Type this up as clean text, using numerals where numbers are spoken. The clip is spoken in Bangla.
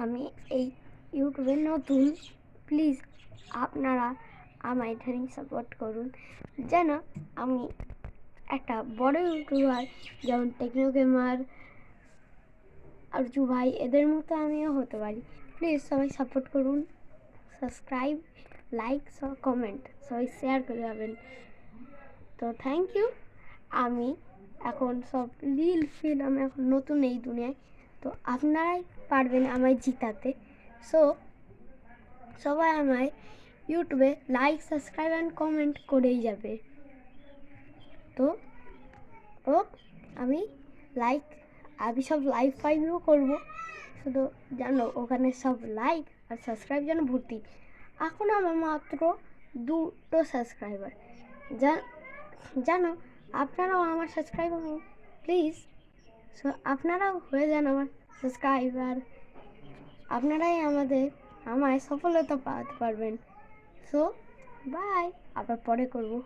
আমি এই ইউটিউবে নতুন, প্লিজ আপনারা আমায় এখানে সাপোর্ট করুন যেন আমি একটা বড় ইউটিউবার যেমন টেকনো গেমার আরজু ভাই এদের মতো আমিও হতে পারি। প্লিজ সবাই সাপোর্ট করুন, সাবস্ক্রাইব, লাইক, কমেন্ট সবাই শেয়ার করে যাবেন। তো থ্যাংক ইউ। আমি এখন সব আমি এখন নতুন এই দুনিয়ায়, তো আপনারাই পারবেন আমায় জিতাতে। সো সবাই আমায় ইউটিউবে লাইক, সাবস্ক্রাইব অ্যান্ড কমেন্ট করেই যাবে। তো ও আমি সব লাইভ ফাইভও করবো, শুধু জানো ওখানে সব লাইক আর সাবস্ক্রাইব যেন ভর্তি। এখন আমার মাত্র 2 সাবস্ক্রাইবার, জানো আপনারাও আমার সাবস্ক্রাইবার প্লিজ। সো আপনারাও হয়ে যান আমার সাবস্ক্রাইবার, আপনারাই আমায় সফলতা পাওয়াতে পারবেন। সো বাই, আবার পরে করবো।